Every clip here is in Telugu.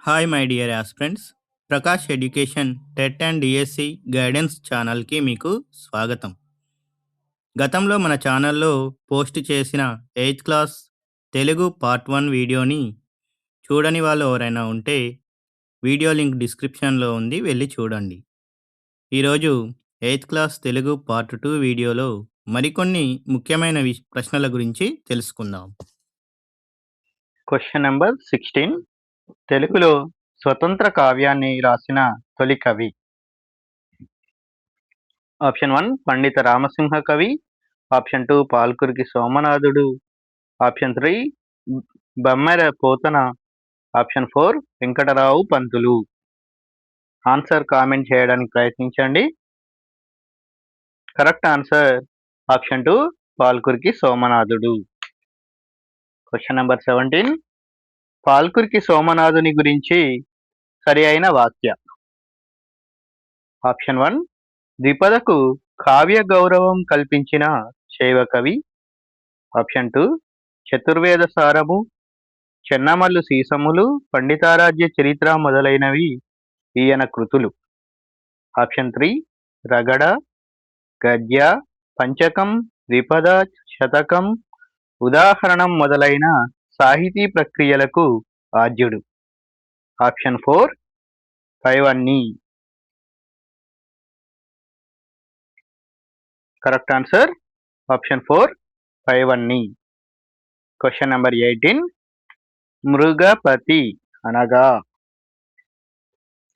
Hi my dear aspirants. Prakash education TET and DSC guidance ఛానల్కి మీకు స్వాగతం. గతంలో మన ఛానల్లో పోస్ట్ చేసిన 8th క్లాస్ తెలుగు పార్ట్ 1 వీడియోని చూడని వాళ్ళు ఎవరైనా ఉంటే వీడియో లింక్ డిస్క్రిప్షన్లో ఉంది, వెళ్ళి చూడండి. ఈరోజు 8th క్లాస్ తెలుగు పార్ట్ 2 వీడియోలో మరికొన్ని ముఖ్యమైన ప్రశ్నల గురించి తెలుసుకుందాం. Question number 16. తెలుగులో స్వతంత్ర కావ్యాన్ని రాసిన తొలి కవి. ఆప్షన్ 1 పండిత రామసింహ కవి, ఆప్షన్ 2 పాల్కురికి సోమనాథుడు, option 3 Bammera Pothana, option 4 Venkatarao Pantulu. Answer comment చేయడానికి ప్రయత్నించండి. కరెక్ట్ ఆన్సర్ ఆప్షన్ 2 పాల్కురికి సోమనాథుడు. Question number 17. పాల్కురికి సోమనాథుని గురించి సరి అయిన వాక్య. ఆప్షన్ 1 ద్విపదకు కావ్య గౌరవం కల్పించిన శైవ కవి, ఆప్షన్ 2 చతుర్వేద సారము, చెన్నమల్లు సీసములు, పండితారాజ్య చరిత్ర మొదలైనవి ఈయన కృతులు, ఆప్షన్ 3 రగడ, గద్య, పంచకం, ద్విపద, శతకం, ఉదాహరణం మొదలైన సాహితీ ప్రక్రియలకు ఆద్యుడు, ఆప్షన్ 4 పైవన్నీ. కరెక్ట్ ఆన్సర్ ఆప్షన్ 4 పైవన్నీ. Question number 18. మృగపతి అనగా.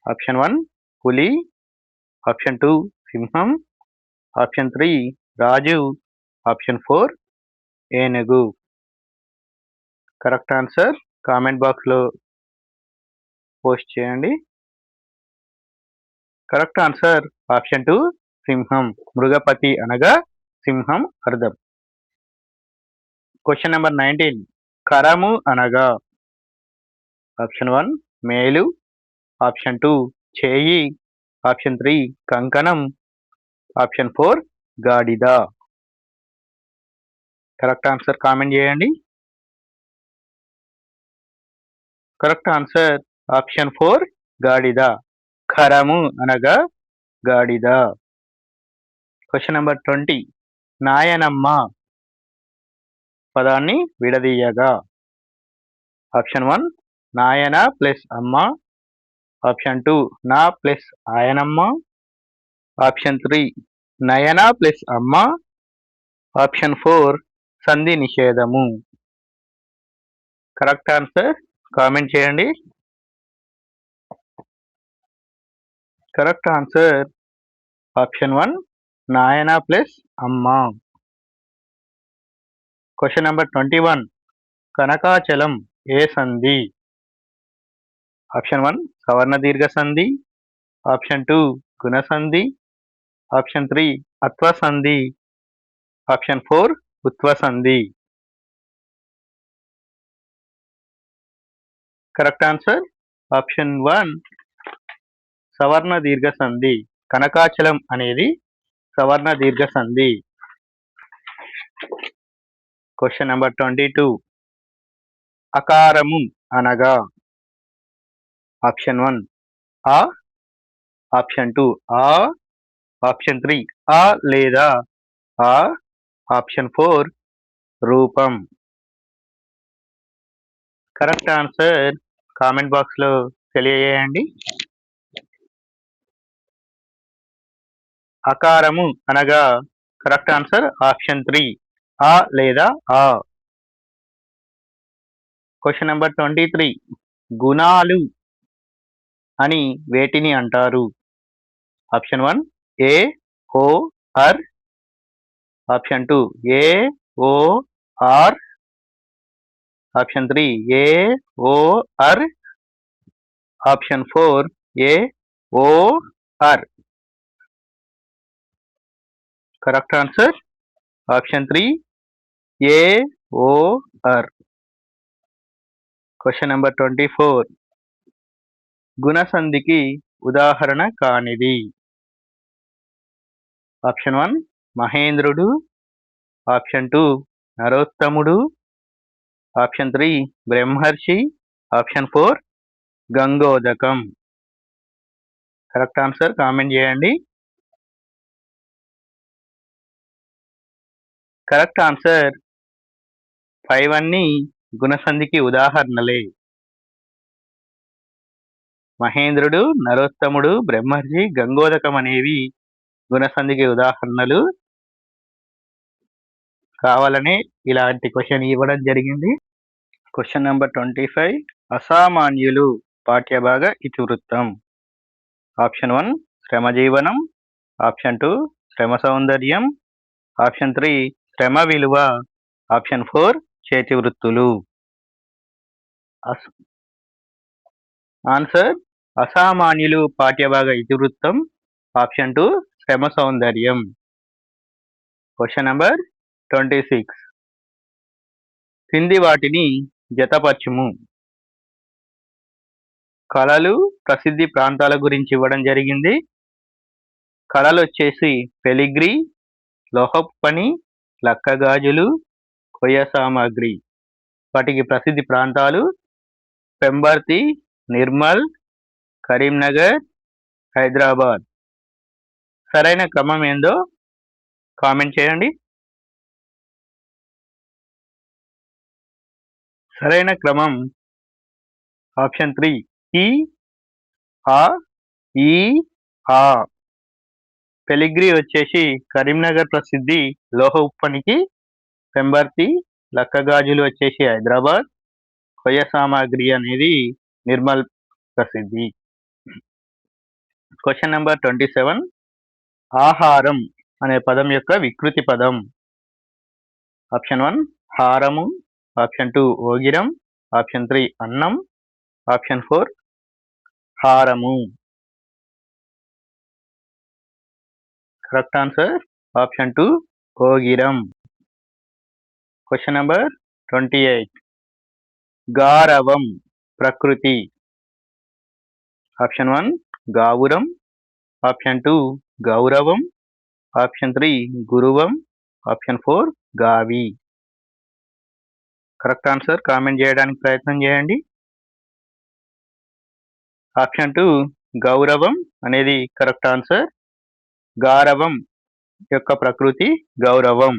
ఆప్షన్ 1 పులి, ఆప్షన్ 2 సింహం, ఆప్షన్ 3 రాజు, ఆప్షన్ 4 ఏనుగు. కరెక్ట్ ఆన్సర్ కామెంట్ బాక్స్లో పోస్ట్ చేయండి. కరెక్ట్ ఆన్సర్ ఆప్షన్ 2 సింహం. మృగపతి అనగా సింహం అర్థం. Question number 19. కరము అనగా. ఆప్షన్ 1 మేలు, ఆప్షన్ 2 చేయి, ఆప్షన్ 3 కంకణం, ఆప్షన్ 4 గాడిద. కరెక్ట్ ఆన్సర్ కామెంట్ చేయండి. కరెక్ట్ ఆన్సర్ ఆప్షన్ 4 గాడిద. ఖరము అనగా గాడిద. Question number 20. నాయనమ్మ పదాన్ని విడదీయగా. ఆప్షన్ 1 నాయన ప్లస్ అమ్మ, ఆప్షన్ 2 నా ప్లస్ ఆయనమ్మ, ఆప్షన్ 3 నయన ప్లస్ అమ్మ, ఆప్షన్ 4 సంధి నిషేధము. కరెక్ట్ ఆన్సర్ కామెంట్ చేయండి. కరెక్ట్ ఆన్సర్ ఆప్షన్ 1 నాయన ప్లస్ అమ్మ. Question number 21. కనకాచలం ఏ సంధి. ఆప్షన్ 1 సవర్ణ దీర్ఘ సంధి, ఆప్షన్ 2 గుణ సంధి, ఆప్షన్ 3 అత్వ సంధి, ఆప్షన్ 4 ఉత్వ సంధి. కరెక్ట్ ఆన్సర్ ఆప్షన్ 1 సవర్ణ దీర్ఘ సంధి. కనకాచలం అనేది సవర్ణ దీర్ఘ సంధి. Question number 22. అకారము అనగా. ఆప్షన్ 1 ఆ, ఆప్షన్ 2 ఆ, ఆప్షన్ 3 ఆ లేదా ఆ, ఆప్షన్ 4 రూపం. కరెక్ట్ ఆన్సర్ కామెంట్ బాక్స్లో తెలియజేయండి. అకారము అనగా కరెక్ట్ ఆన్సర్ ఆప్షన్ 3 ఆ లేదా ఆ. Question number 23. గుణాలు అని వేటిని అంటారు. ఆప్షన్ 1 ఏ ఓ ఆర్, ఆప్షన్ 2 ఏ ఓ ఆర్, ఆప్షన్ 3 ఏ ఓ ఆర్, ఆప్షన్ 4 ఏ ఓ ఆర్. కరెక్ట్ ఆన్సర్ ఆప్షన్ 3 ఏ ఓ ఆర్. Question number 24. గుణసంధికి ఉదాహరణ కానిది. ఆప్షన్ 1 మహేంద్రుడు, ఆప్షన్ 2 నరోత్తముడు, ఆప్షన్ 3 బ్రహ్మర్షి, ఆప్షన్ 4 గంగోదకం. కరెక్ట్ ఆన్సర్ కామెంట్ చేయండి. కరెక్ట్ ఆన్సర్ 5 అన్నీ గుణసంధికి ఉదాహరణలే. మహేంద్రుడు, నరోత్తముడు, బ్రహ్మర్షి, గంగోదకం అనేవి గుణసంధికి ఉదాహరణలు. కావాలనే ఇలాంటి క్వశ్చన్ ఇవ్వడం జరిగింది. Question number 25. అసామాన్యులు పాఠ్యభాగ ఇతివృత్తం. ఆప్షన్ 1 శ్రమజీవనం, ఆప్షన్ 2 శ్రమ సౌందర్యం, ఆప్షన్ 3 శ్రమ విలువ, ఆప్షన్ 4 చేతివృత్తులు. ఆన్సర్ అసామాన్యులు పాఠ్యభాగ ఇతివృత్తం, ఆప్షన్ 2 శ్రమ సౌందర్యం. Question number 26. కింది వాటిని జతపరచుము. కళలు, ప్రసిద్ధి ప్రాంతాల గురించి ఇవ్వడం జరిగింది. కళలు వచ్చేసి పెలిగ్రీ, లోహపు పని, లక్కగాజులు, కొయ్య సామాగ్రి. వాటికి ప్రసిద్ధి ప్రాంతాలు పెంబర్తి, నిర్మల్, కరీంనగర్, హైదరాబాద్. సరైన క్రమం ఏందో కామెంట్ చేయండి. సరైన క్రమం ఆప్షన్ 3 ఈ ఆ ఈ ఆ. పెలిగ్రీ వచ్చేసి కరీంనగర్ ప్రసిద్ధి లోహ ఉప్పనికి, పెంబర్తి, లక్కగాజులు వచ్చేసి హైదరాబాద్, కొయ్య సామాగ్రి అనేది నిర్మల్ ప్రసిద్ధి. Question number 27. ఆహారం అనే పదం యొక్క వికృతి పదం. ఆప్షన్ 1 హారము, ఆప్షన్ 2 ఓగిరం, ఆప్షన్ 3 అన్నం, ఆప్షన్ 4 హారము. కరెక్ట్ ఆన్సర్ ఆప్షన్ 2 ఓగిరం. Question number 28. గారవం ప్రకృతి. ఆప్షన్ 1 గావురం, ఆప్షన్ 2 గౌరవం, ఆప్షన్ 3 గురువం, ఆప్షన్ 4 గావి. కరెక్ట్ ఆన్సర్ కామెంట్ చేయడానికి ప్రయత్నం చేయండి. ఆప్షన్ 2 గౌరవం అనేది కరెక్ట్ ఆన్సర్. గారవం యొక్క ప్రకృతి గౌరవం.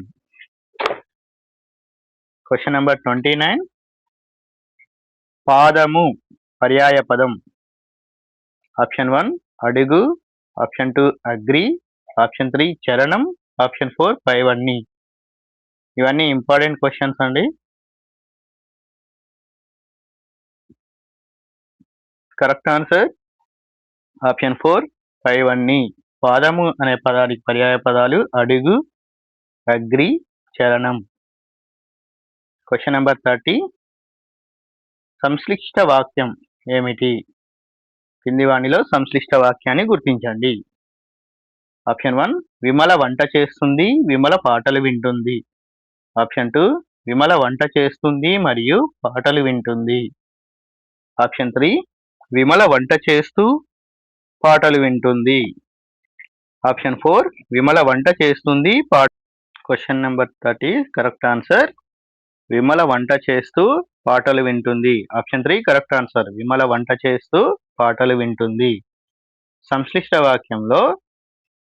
Question number 29. పాదము పర్యాయ పదం. ఆప్షన్ 1 అడుగు, ఆప్షన్ 2 అగ్రి, ఆప్షన్ 3 చరణం, ఆప్షన్ 4 పైవన్నీ. ఇవన్నీ ఇంపార్టెంట్ క్వశ్చన్స్ అండి. కరెక్ట్ ఆన్సర్ ఆప్షన్ 4 పైవన్నీ. పాదము అనే పదానికి పర్యాయ పదాలు అడుగు, అగ్రి, చరణం. Question number 30. సంశ్లిష్ట వాక్యం ఏమిటి? కింది వాణిలో సంశ్లిష్ట వాక్యాన్ని గుర్తించండి. ఆప్షన్ 1 విమల వంట చేస్తుంది, విమల పాటలు వింటుంది. ఆప్షన్ 2 విమల వంట చేస్తుంది మరియు పాటలు వింటుంది. ఆప్షన్ 3 విమల వంట చేస్తూ పాటలు వింటుంది. ఆప్షన్ 4 విమల వంట చేస్తుంది question number 30 correct answer Vimala వంట చేస్తూ పాటలు వింటుంది. ఆప్షన్ 3 కరెక్ట్ ఆన్సర్ విమల వంట చేస్తూ పాటలు వింటుంది. సంశ్లిష్ట వాక్యంలో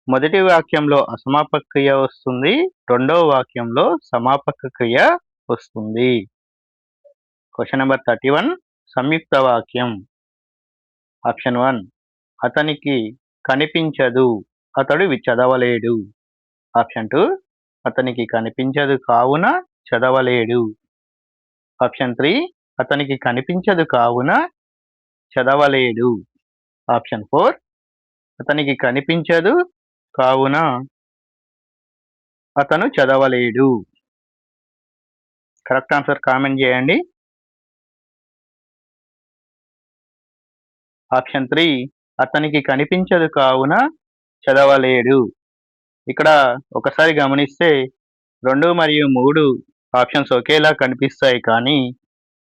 మొదటి వాక్యంలో అసమాపక క్రియ వస్తుంది, రెండవ వాక్యంలో సమాపక క్రియ వస్తుంది. క్వశ్చన్ నెంబర్ 31 సంయుక్త వాక్యం. ఆప్షన్ 1 అతనికి కనిపించదు, అతడు చదవలేడు. ఆప్షన్ 2 అతనికి కనిపించదు కావున చదవలేడు. ఆప్షన్ 3 అతనికి కనిపించదు కావున చదవలేడు. ఆప్షన్ 4 అతనికి కనిపించదు కావున అతను చదవలేడు. కరెక్ట్ ఆన్సర్ కామెంట్ చేయండి. ఆప్షన్ 3 అతనికి కనిపించదు కావున చదవలేడు. ఇక్కడ ఒకసారి గమనిస్తే 2 మరియు 3 ఆప్షన్స్ ఒకేలా కనిపిస్తాయి, కానీ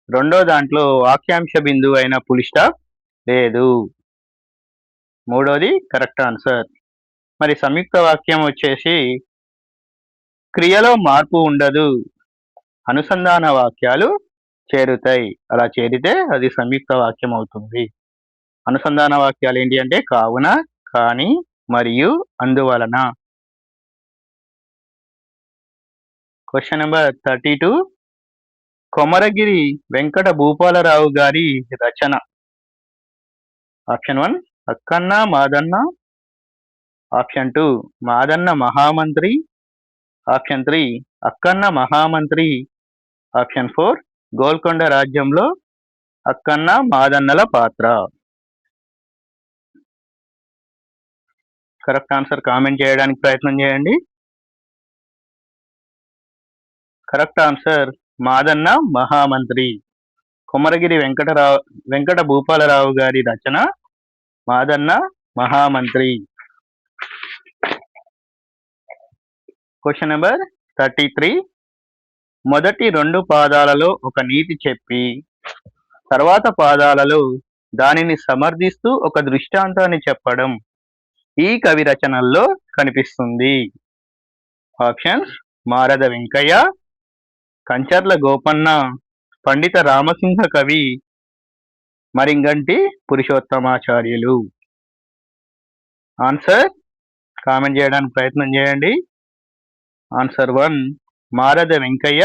రెండో దాంట్లో వాక్యాంశ బిందువు అయిన ఫుల్ స్టాప్ లేదు. మూడోది కరెక్ట్ ఆన్సర్. మరి సంయుక్త వాక్యం వచ్చేసి క్రియలో మార్పు ఉండదు, అనుసంధాన వాక్యాలు చేరుతాయి. అలా చేరితే అది సంయుక్త వాక్యం అవుతుంది. అనుసంధాన వాక్యాలు ఏంటి అంటే కావున, కానీ, మరియు, అందువలన. Question number 32. కొమరగిరి వెంకట భూపాలరావు గారి రచన. ఆప్షన్ 1 అక్కన్న మాదన్న. ఆప్షన్ 2 మాదన్న మహామంత్రి. ఆప్షన్ 3 అక్కన్న మహామంత్రి. ఆప్షన్ 4 గోల్కొండ రాజ్యంలో అక్కన్న మాదన్నల పాత్ర. కరెక్ట్ ఆన్సర్ కామెంట్ చేయడానికి ప్రయత్నం చేయండి. కరెక్ట్ ఆన్సర్ మాదన్న మహామంత్రి. కొమరగిరి వెంకట భూపాలరావు గారి రచన మాదన్న మహామంత్రి. Question number 33. మొదటి 2 పాదాలలో ఒక నీతి చెప్పి తర్వాత పాదాలలో దానిని సమర్థిస్తూ ఒక దృష్టాంతాన్ని చెప్పడం ఈ కవి రచనల్లో కనిపిస్తుంది. ఆప్షన్స్ మారద వెంకయ్య, కంచర్ల గోపన్న, పండిత రామసింహ కవి, మరింగంటి పురుషోత్తమాచార్యులు. ఆన్సర్ కామెంట్ చేయడానికి ప్రయత్నం చేయండి. ఆన్సర్ 1 మారద వెంకయ్య,